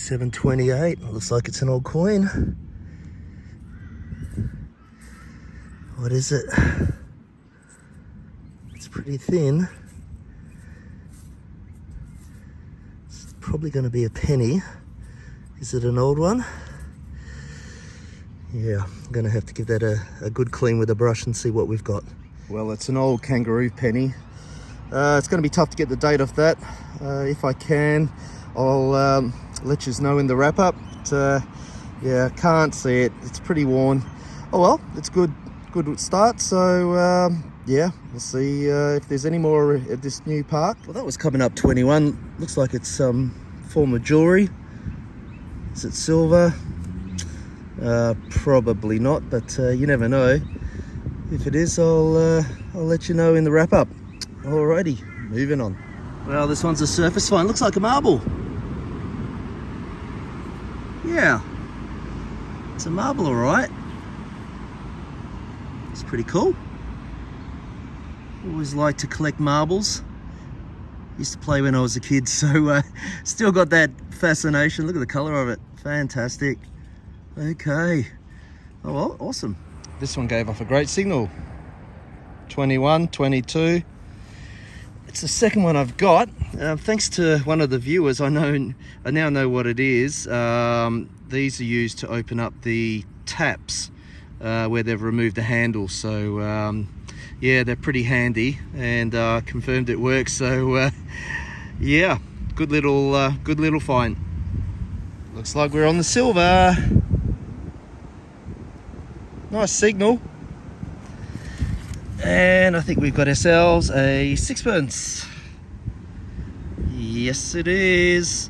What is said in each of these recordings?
728. Looks like it's an old coin. What is it? It's pretty thin. It's probably going to be a penny. Is it an old one? Yeah, I'm going to have to give that a good clean with a brush and see what we've got. Well, it's an old kangaroo penny. It's going to be tough to get the date off that. If I can, I'll let you know in the wrap up. Yeah, can't see it. It's pretty worn. Oh well, it's good start. So yeah, we'll see if there's any more at this new park. Well, that was coming up 21. Looks like it's some form of jewelry. Is it silver? Probably not, but you never know. If it is, I'll let you know in the wrap up. Alrighty, moving on. Well, this one's a surface find. Looks like a marble. Yeah, it's a marble, all right. It's pretty cool. Always liked to collect marbles. Used to play when I was a kid, so still got that fascination. Look at the color of it. Fantastic. Okay. Oh well, awesome. This one gave off a great signal. 21, 22. It's the second one I've got. Thanks to one of the viewers, I now know what it is. These are used to open up the taps where they've removed the handle. So yeah, they're pretty handy, and confirmed it works. So yeah, good little find. Looks like we're on the silver. Nice signal. And I think we've got ourselves a sixpence. Yes, it is.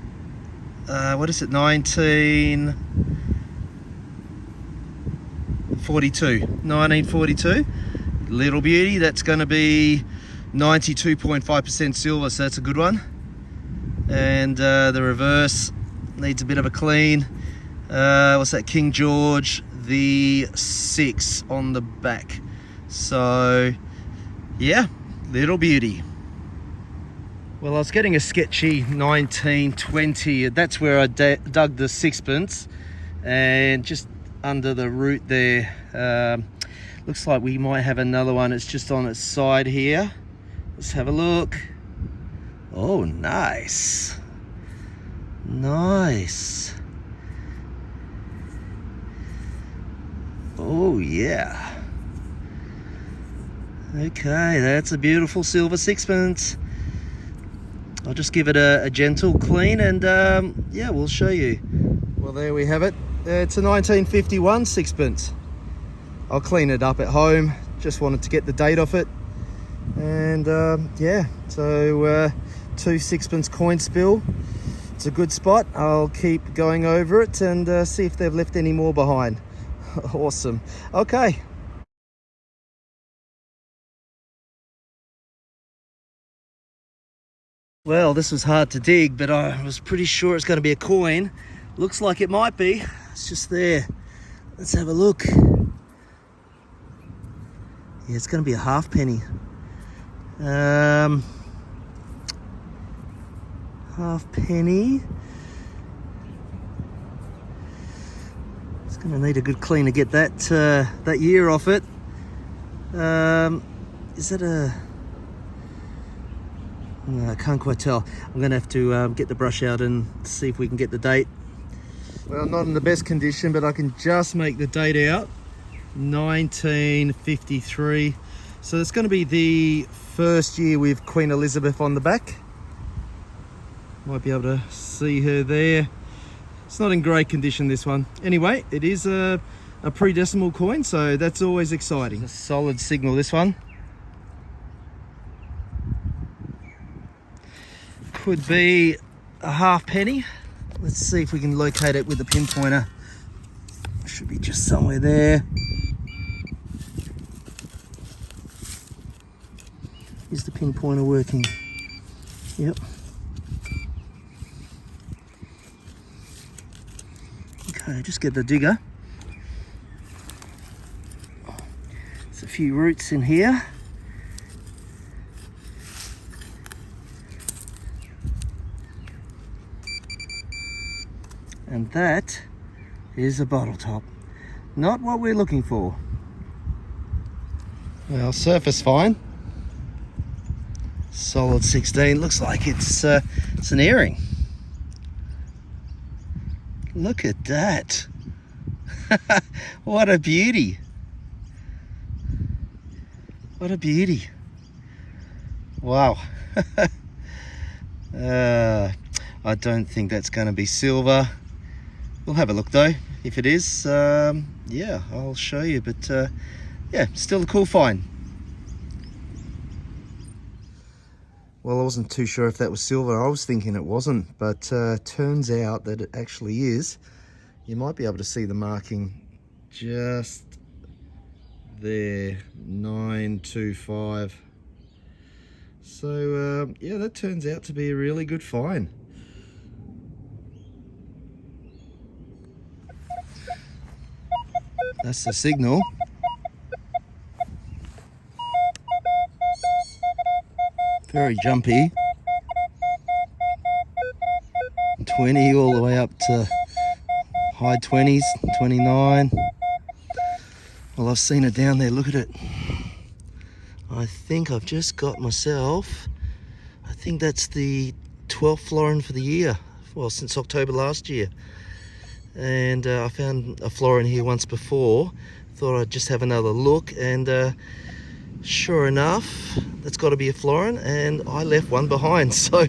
What is it? 1942. 1942. Little beauty. That's going to be 92.5% silver, so that's a good one. And the reverse needs a bit of a clean. What's that? King George the 6 on the back. So yeah, little beauty. Well, I was getting a sketchy 1920. That's where I dug the sixpence, and just under the root there, looks like we might have another one. It's just on its side here. Let's have a look. Oh, nice. Nice. Oh yeah. Okay, that's a beautiful silver sixpence. I'll just give it a gentle clean, and yeah, we'll show you. Well, there we have it. It's a 1951 sixpence. I'll clean it up at home. Just wanted to get the date off it. And yeah, so 2 sixpence coin spill. It's a good spot. I'll keep going over it and see if they've left any more behind. Awesome. Okay. Well, this was hard to dig, but I was pretty sure it's going to be a coin. Looks like it might be. It's just there. Let's have a look. Yeah, it's going to be a half penny. Half penny. It's going to need a good clean to get that year off it. Is that a... I can't quite tell. I'm going to have to get the brush out and see if we can get the date. Well, not in the best condition, but I can just make the date out. 1953. So it's going to be the first year with Queen Elizabeth on the back. Might be able to see her there. It's not in great condition, this one. Anyway, it is a pre-decimal coin, so that's always exciting. It's a solid signal, this one. Could be a half penny. Let's see if we can locate it with the pinpointer. Should be just somewhere there. Is the pinpointer working? Yep. Okay, just get the digger. There's a few roots in here. And that is a bottle top. Not what we're looking for. Well, surface fine. Solid 16. Looks like it's an earring. Look at that. What a beauty. What a beauty. Wow. I don't think that's going to be silver. We'll have a look though. If it is, yeah, I'll show you. But yeah, still a cool find. Well, I wasn't too sure if that was silver. I was thinking it wasn't, but turns out that it actually is. You might be able to see the marking just there, 925. So yeah, that turns out to be a really good find. That's the signal. Very jumpy. 20 all the way up to high 20s, 29. Well, I've seen it down there, look at it. I think I've just got myself, I think that's the 12th florin for the year. Well, since October last year. And I found a florin here once before. Thought I'd just have another look, and sure enough, that's got to be a florin, and I left one behind, so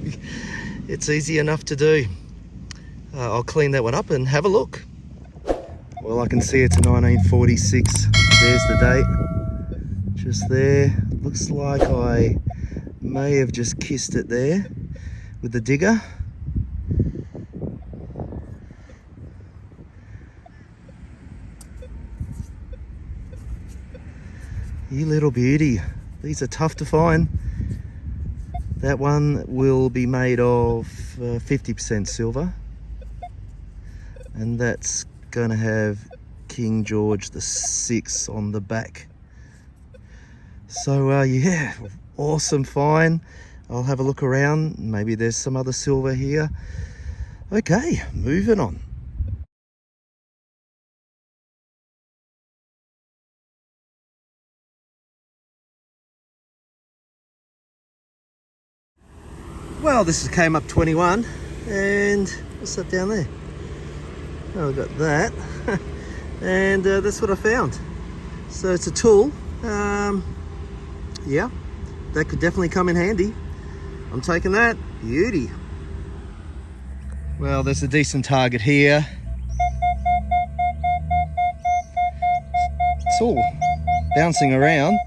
it's easy enough to do. I'll clean that one up and have a look. Well, I can see it's a 1946. There's the date, just there. Looks like I may have just kissed it there with the digger. You little beauty. These are tough to find. That one will be made of 50% silver. And that's going to have King George VI on the back. So yeah, awesome find. I'll have a look around. Maybe there's some other silver here. Okay, moving on. Well, this is came up 21, and what's that down there? Oh, I got that, and that's what I found. So it's a tool. Yeah, that could definitely come in handy. I'm taking that. Beauty. Well, there's a decent target here. It's all bouncing around.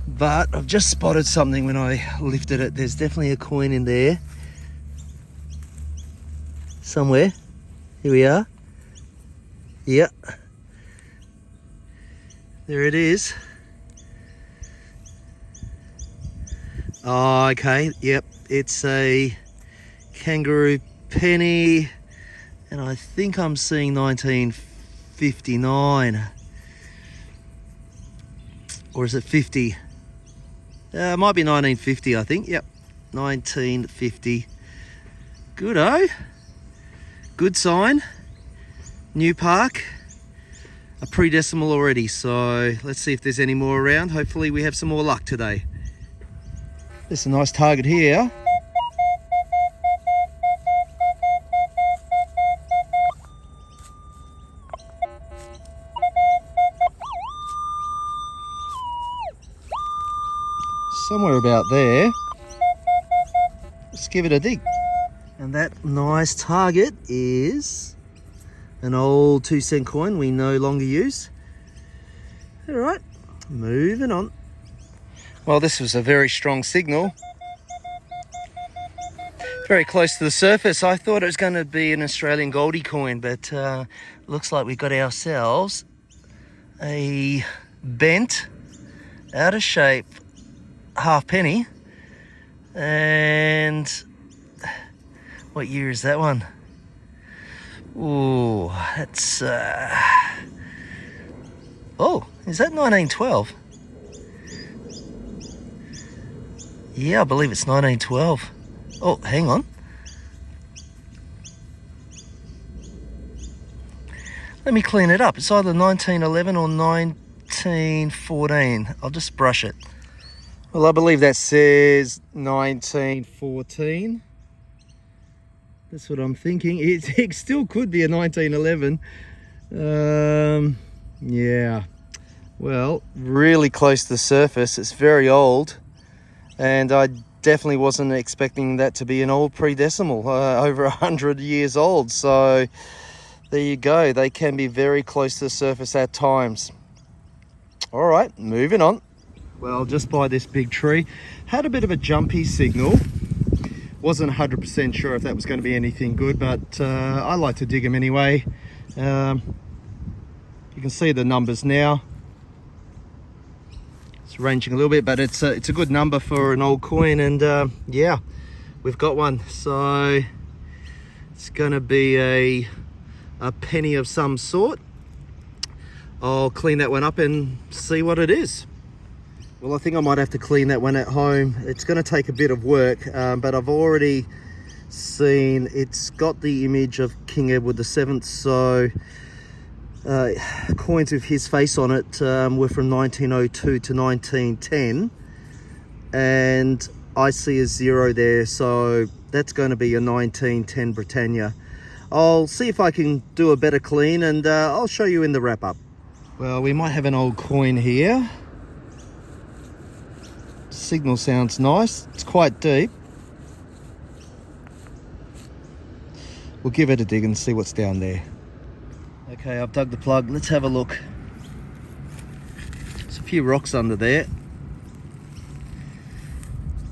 But I've just spotted something when I lifted it. There's definitely a coin in there. Somewhere. Here we are. Yep. There it is. Oh, okay. Yep. It's a kangaroo penny. And I think I'm seeing 1959. Or is it 50? It might be 1950, I think. Yep, 1950. Good-o. Good sign. New park. A pre-decimal already, so let's see if there's any more around. Hopefully we have some more luck today. There's a nice target here. Somewhere about there. Let's give it a dig. And that nice target is an old 2-cent coin we no longer use. All right, moving on. Well, this was a very strong signal. Very close to the surface. I thought it was going to be an Australian Goldie coin, but looks like we got ourselves a bent, out of shape half penny. And what year is that one? Oh, that's oh, is that 1912? Yeah, I believe it's 1912. Oh, hang on. Let me clean it up. It's either 1911 or 1914. I'll just brush it. Well, I believe that says 1914. That's what I'm thinking. It still could be a 1911. Yeah. Well, really close to the surface. It's very old. And I definitely wasn't expecting that to be an old pre-decimal, over 100 years old. So there you go. They can be very close to the surface at times. All right, moving on. Well, just by this big tree, had a bit of a jumpy signal. Wasn't 100% sure if that was going to be anything good, but I like to dig them anyway. You can see the numbers now. It's ranging a little bit, but it's a good number for an old coin, and yeah, we've got one. So it's going to be a penny of some sort. I'll clean that one up and see what it is. Well, I think I might have to clean that one at home. It's going to take a bit of work, but I've already seen it's got the image of King Edward VII, so coins with his face on it were from 1902 to 1910, and I see a 0 there, so that's going to be a 1910 Britannia. I'll see if I can do a better clean, and I'll show you in the wrap up. Well, we might have an old coin here. Signal sounds nice. It's quite deep. We'll give it a dig and see what's down there. Okay, I've dug the plug. Let's have a look. There's a few rocks under there.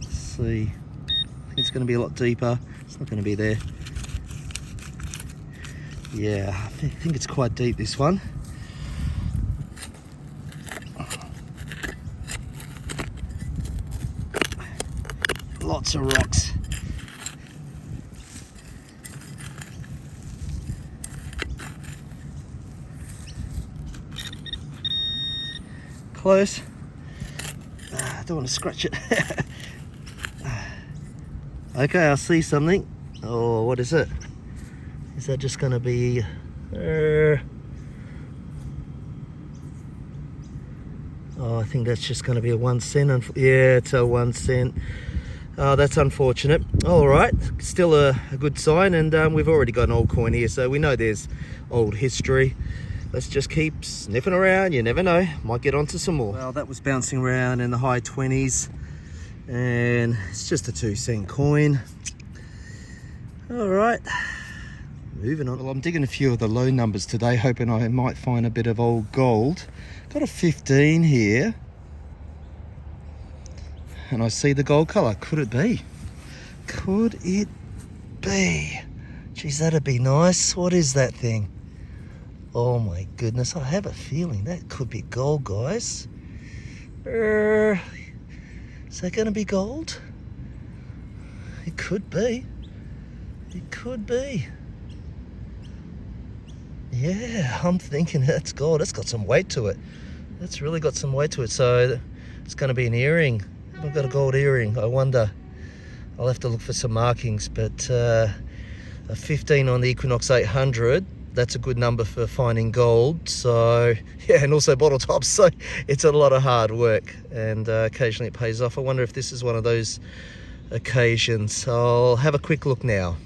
Let's see. I think it's going to be a lot deeper. It's not going to be there. Yeah, I think it's quite deep, this one. Lots of rocks. Close. I don't want to scratch it. Okay, I see something. Oh, what is it? Is that just going to be... Oh, I think that's just going to be a 1 cent. Yeah, it's a 1 cent. Oh, that's unfortunate. All right, still a good sign, and we've already got an old coin here, so we know there's old history. Let's just keep sniffing around. You never know, might get onto some more. Well, that was bouncing around in the high 20s, and it's just a 2 cent coin. All right, moving on. Well, I'm digging a few of the low numbers today, hoping I might find a bit of old gold. Got a 15 here. And I see the gold colour. Could it be? Could it be? Geez, that'd be nice. What is that thing? Oh my goodness, I have a feeling that could be gold, guys. Is that going to be gold? It could be. It could be. Yeah, I'm thinking that's gold. It's got some weight to it. That's really got some weight to it. So it's going to be an earring. I've got a gold earring. I wonder. I'll have to look for some markings, but a 15 on the Equinox 800, that's a good number for finding gold. So yeah, and also bottle tops, so it's a lot of hard work, and occasionally it pays off. I wonder if this is one of those occasions. I'll have a quick look now.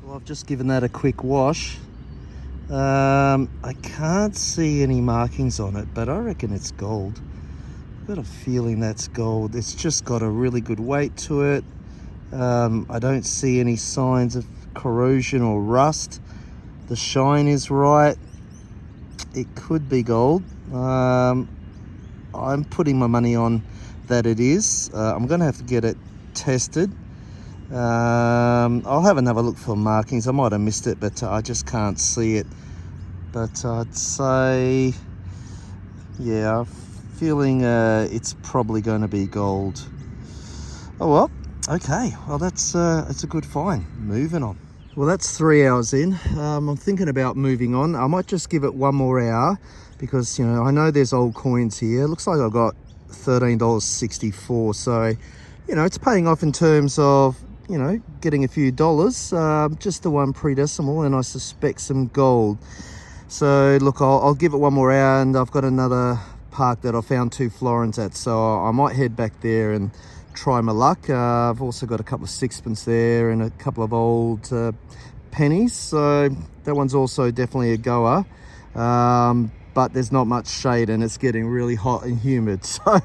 Well, I've just given that a quick wash. I can't see any markings on it, but I reckon it's gold. I've got a feeling that's gold. It's just got a really good weight to it. I don't see any signs of corrosion or rust. The shine is right. It could be gold. I'm putting my money on that it is. I'm going to have to get it tested. I'll have another look for markings. I might have missed it, but I just can't see it. But I'd say, yeah, I'm feeling it's probably going to be gold. Oh well, okay. Well, it's a good find. Moving on. Well, that's 3 hours in. I'm thinking about moving on. I might just give it one more hour because, you know, I know there's old coins here. It looks like I've got $13.64. So, you know, it's paying off in terms of you know, getting a few dollars. Just the one pre-decimal, and I suspect some gold. So look, I'll give it one more hour, and I've got another park that I found 2 florins at, so I might head back there and try my luck. I've also got a couple of sixpence there and a couple of old pennies, so that one's also definitely a goer. But there's not much shade and it's getting really hot and humid, so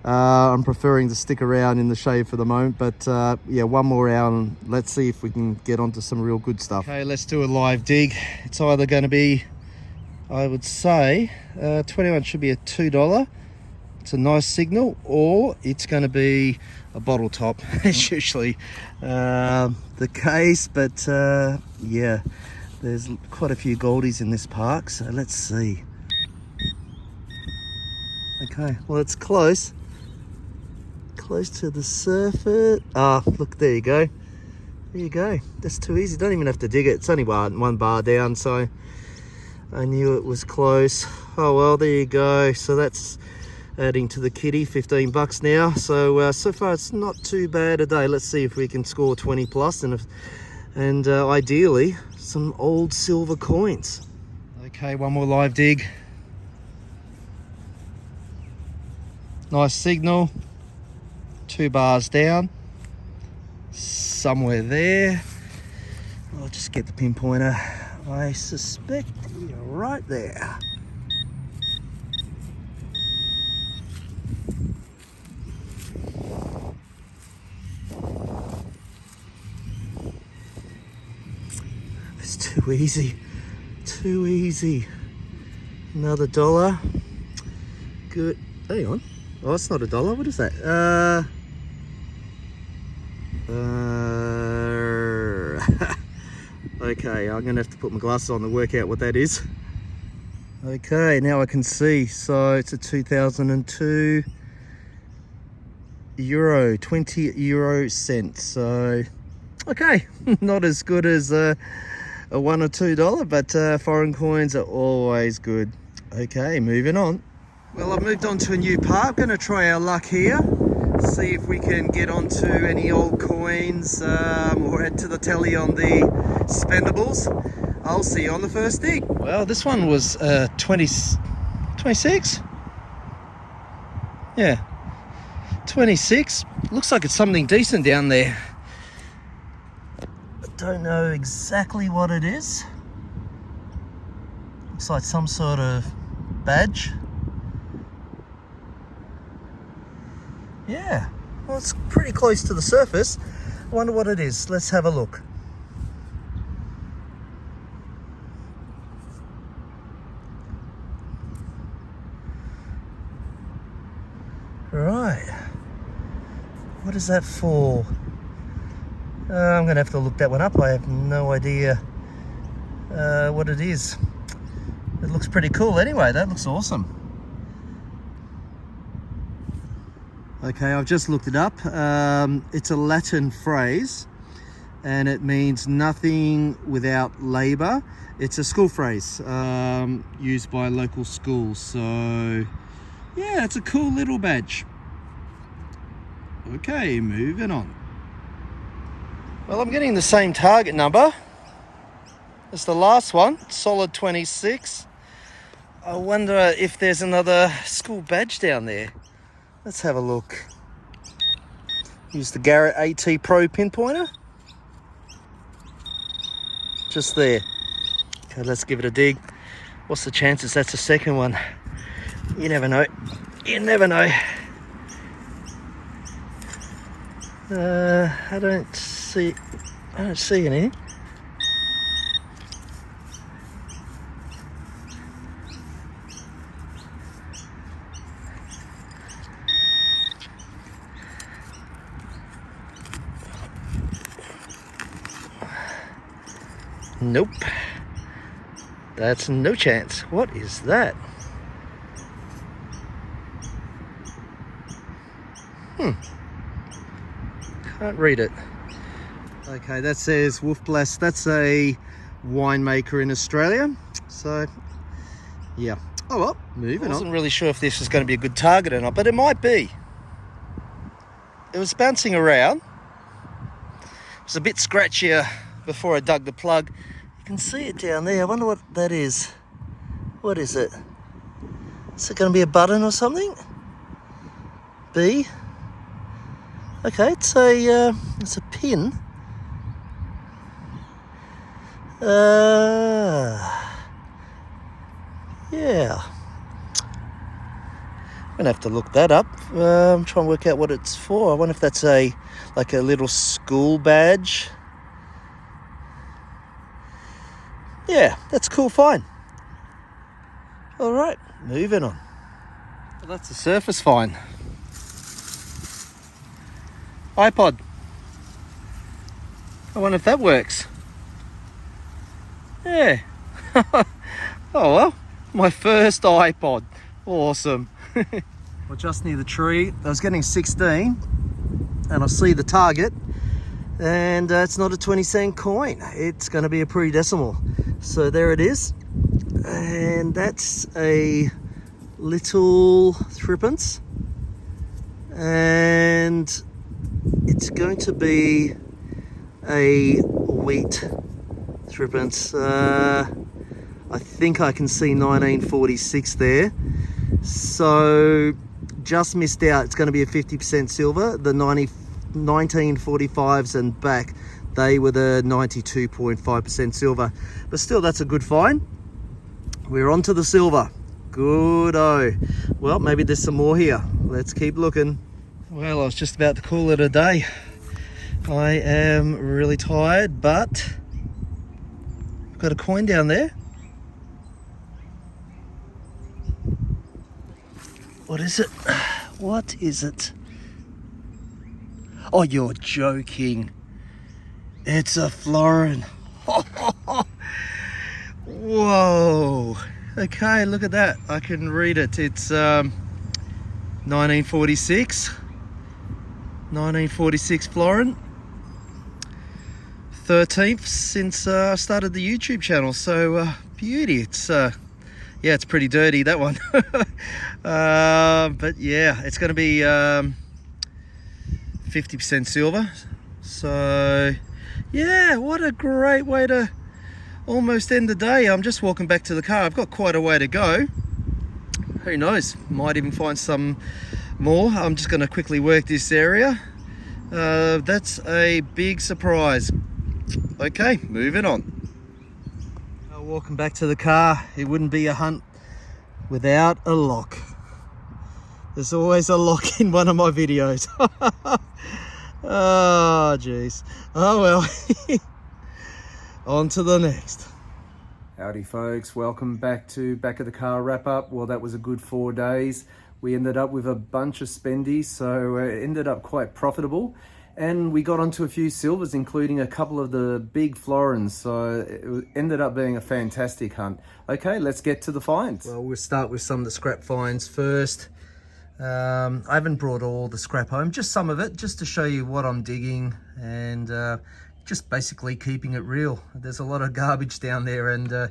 I'm preferring to stick around in the shade for the moment. But yeah, one more hour and let's see if we can get onto some real good stuff. Okay, let's do a live dig. It's either going to be, I would say, 21 should be a $2. It's a nice signal, or it's going to be a bottle top. It's usually the case, but yeah, there's quite a few goldies in this park, so let's see. Okay, well, it's close to the surface. Ah, look, there you go. There you go. That's too easy. Don't even have to dig it. It's only one bar down, so I knew it was close. Oh well, there you go. So that's adding to the kitty, 15 bucks now. So so far it's not too bad a day. Let's see if we can score 20 plus, and ideally some old silver coins. Okay, one more live dig. Nice signal, 2 bars down, somewhere there. I'll just get the pinpointer. I suspect you're right there. It's too easy, too easy. Another $1. Good. Hang on. Oh, it's not $1. What is that? Okay, I'm gonna have to put my glasses on to work out what that is. Okay, now I can see. So it's a 2002 euro, 20 euro cents. So okay, not as good as a $1 or $2, but foreign coins are always good. Okay, moving on. Well, I've moved on to a new park. Going to try our luck here, see if we can get onto any old coins or add to the tally on the spendables. I'll see you on the first dig. Well, this one was 26? Yeah, 26. Looks like it's something decent down there. I don't know exactly what it is. Looks like some sort of badge. Yeah, well, it's pretty close to the surface. I wonder what it is. Let's have a look. Right. What is that for? I'm going to have to look that one up. I have no idea what it is. It looks pretty cool anyway. That looks awesome. Okay, I've just looked it up. It's a Latin phrase and it means nothing without labour. It's a school phrase used by local schools. So yeah, it's a cool little badge. Okay, moving on. Well, I'm getting the same target number as the last one, solid 26. I wonder if there's another school badge down there. Let's have a look. Use the Garrett AT Pro pinpointer. Just there. Okay, let's give it a dig. What's the chances that's the second one? You never know. You never know. I don't see anything. Nope. That's no chance. What is that? Can't read it. Okay, that says Wolfblass. That's a winemaker in Australia. So, yeah. Oh well, moving on. I wasn't really sure if this was going to be a good target or not, but it might be. It was bouncing around. It's a bit scratchier before I dug the plug. You can see it down there. I wonder what that is. What is it? Is it going to be a button or something? B. Okay, it's a pin. Yeah. I'm gonna have to look that up. Try and work out what it's for. I wonder if that's like a little school badge. Yeah, that's a cool find. All right, moving on. Well, that's a surface find. iPod. I wonder if that works. Yeah. Oh well, my first iPod. Awesome. Well, just near the tree, I was getting 16 and I see the target, and it's not a 20-cent coin. It's going to be a pre-decimal. So there it is, and that's a little threepence, and it's going to be a wheat threepence. I think I can see 1946 there. So just missed out. It's going to be a 50% silver. The 1945s and back, they were the 92.5% silver. But still, that's a good find. We're on to the silver. Good-o. Well, maybe there's some more here. Let's keep looking. Well, I was just about to call it a day. I am really tired, but I've got a coin down there. What is it? What is it? Oh, you're joking. It's a florin. Whoa. Okay, look at that. I can read it. It's 1946. 1946 florin. 13th since I started the YouTube channel. So, beauty. It's... yeah, it's pretty dirty, that one. But yeah, it's going to be 50% silver. So yeah, what a great way to almost end the day. I'm just walking back to the car. I've got quite a way to go. Who knows, might even find some more. I'm just going to quickly work this area. That's a big surprise. Okay, moving on. Walking back to the car, it wouldn't be a hunt without a lock. There's always a lock in one of my videos. Oh geez. Oh well. On to the next. Howdy folks, welcome back to Back of the Car wrap up. Well, that was a good 4 days. We ended up with a bunch of spendies, so it ended up quite profitable. And we got onto a few silvers, including a couple of the big florins. So it ended up being a fantastic hunt. Okay, let's get to the finds. Well, we'll start with some of the scrap finds first. I haven't brought all the scrap home, just some of it, just to show you what I'm digging and just basically keeping it real. There's a lot of garbage down there, and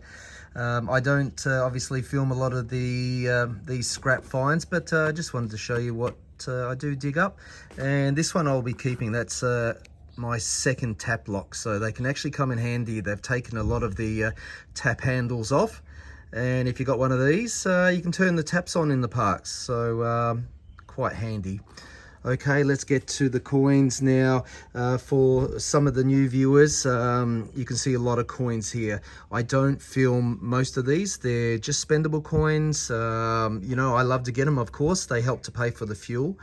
I don't obviously film a lot of these scrap finds, but I just wanted to show you what I do dig up. And this one I'll be keeping. That's my second tap lock, so they can actually come in handy. They've taken a lot of the tap handles off, and if you got one of these, you can turn the taps on in the parks, so quite handy. Okay, let's get to the coins now. For some of the new viewers, you can see a lot of coins here. I don't film most of these. They're just spendable coins. You know, I love to get them, of course. They help to pay for the fuel.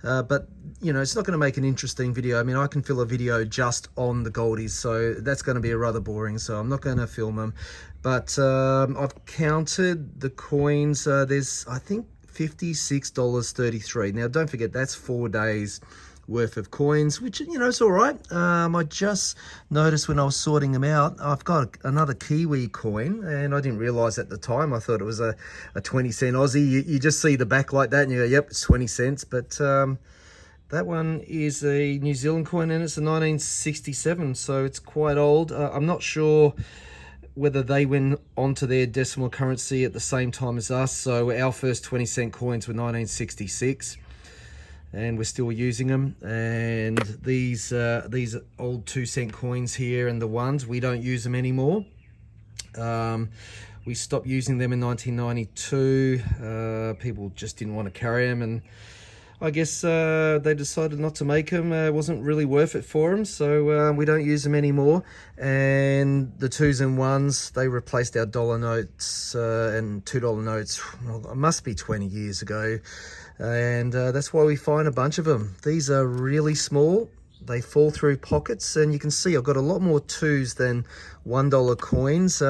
But, you know, it's not going to make an interesting video. I mean, I can fill a video just on the goldies, so that's going to be rather boring, so I'm not going to film them. But I've counted the coins. There's, I think, $56.33. Now don't forget, that's 4 days worth of coins, which, you know, it's all right. I just noticed when I was sorting them out, I've got another Kiwi coin, and I didn't realize at the time. I thought it was a 20-cent Aussie. You just see the back like that and you go, yep, it's 20 cents. But that one is a New Zealand coin, and it's a 1967, so it's quite old. I'm not sure whether they went onto their decimal currency at the same time as us. So our first 20-cent coins were 1966. and we're still using them. And these old 2-cent coins here and the ones, we don't use them anymore. We stopped using them in 1992. People just didn't want to carry them, and I guess they decided not to make them. It wasn't really worth it for them, so we don't use them anymore. And the 2s and 1s, they replaced our dollar notes and $2 notes. Well, it must be 20 years ago, and that's why we find a bunch of them. These are really small. They fall through pockets, and you can see I've got a lot more 2s than $1 coins.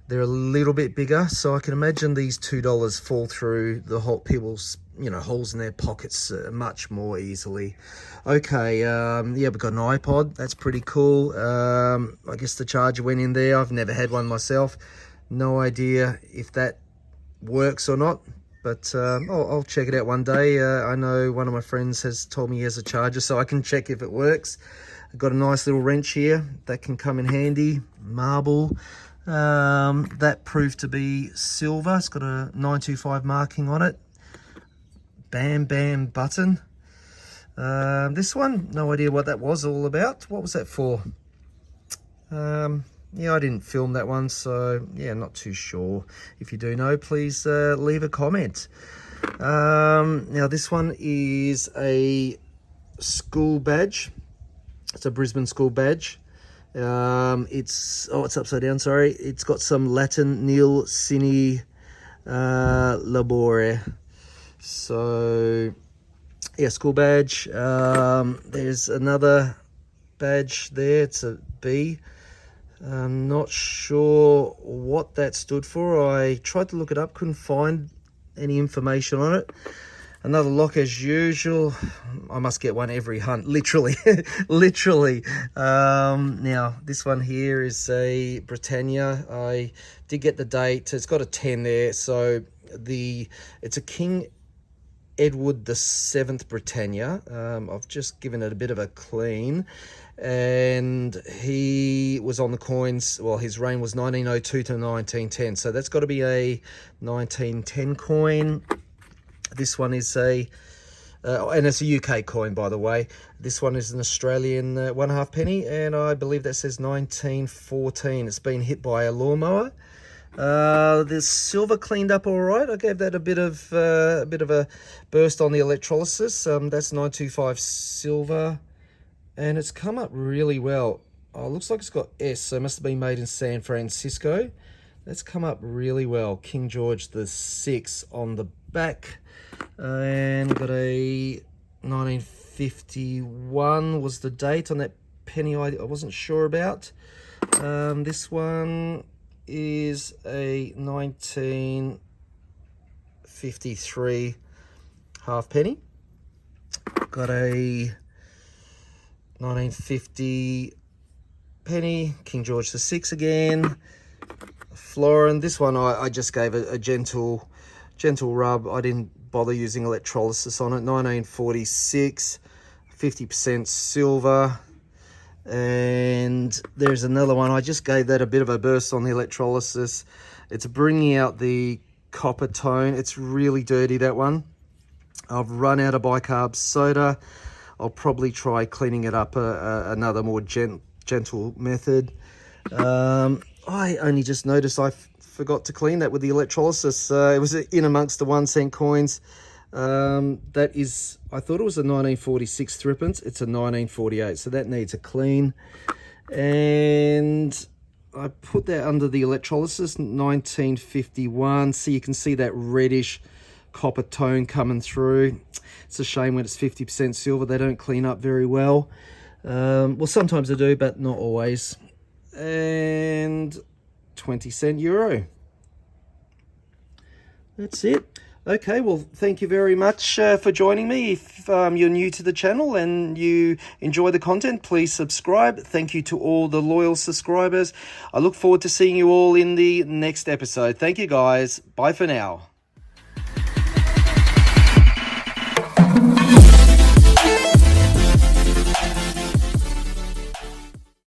They're a little bit bigger, so I can imagine these $2 fall through the people's, holes in their pockets much more easily. Okay, yeah, we've got an iPod. That's pretty cool. I guess the charger went in there. I've never had one myself. No idea if that works or not, but I'll check it out one day. I know one of my friends has told me he has a charger, so I can check if it works. I've got a nice little wrench here that can come in handy. Marble. That proved to be silver. It's got a 925 marking on it. Bam Bam button. This one, no idea what that was all about. What was that for? Yeah, I didn't film that one, so yeah, not too sure. If you do know, please leave a comment. Now this one is a school badge. It's a Brisbane school badge. It's upside down, sorry. It's got some Latin nil sine labore. So yeah, school badge. There's another badge there. It's a B. I'm not sure what that stood for. I tried to look it up, couldn't find any information on it. Another lock as usual. I must get one every hunt, literally. Literally. Now, this one here is a Britannia. I did get the date. It's got a 10 there. So it's a King Edward VII Britannia. I've just given it a bit of a clean. And he was on the coins. Well, his reign was 1902 to 1910. So that's got to be a 1910 coin. This one is and it's a UK coin, by the way. This one is an Australian 1.5 penny, and I believe that says 1914. It's been hit by a lawnmower. The silver cleaned up all right. I gave that a bit of a burst on the electrolysis. That's 925 silver, and it's come up really well. Oh, it looks like it's got S, so it must have been made in San Francisco. That's come up really well. King George VI on the back. And got a 1951 was the date on that penny. I wasn't sure about. This one is a 1953 half penny. Got a 1950 penny, King George VI again. Florin. This one I just gave a gentle rub. I didn't bother using electrolysis on it. 1946, 50% silver. And there's another one. I just gave that a bit of a burst on the electrolysis. It's bringing out the copper tone. It's really dirty, that one. I've run out of bicarb soda. I'll probably try cleaning it up another more gentle method. I only just noticed I forgot to clean that with the electrolysis. It was in amongst the 1 cent coins. That is, I thought it was a 1946 threepence. It's a 1948, so that needs a clean. And I put that under the electrolysis, 1951. So you can see that reddish copper tone coming through. It's a shame when it's 50% silver, they don't clean up very well. Well, sometimes they do, but not always. And 20-cent euro. That's it. Okay, well, thank you very much for joining me. If you're new to the channel and you enjoy the content, please subscribe. Thank you to all the loyal subscribers. I look forward to seeing you all in the next episode. Thank you, guys. Bye for now.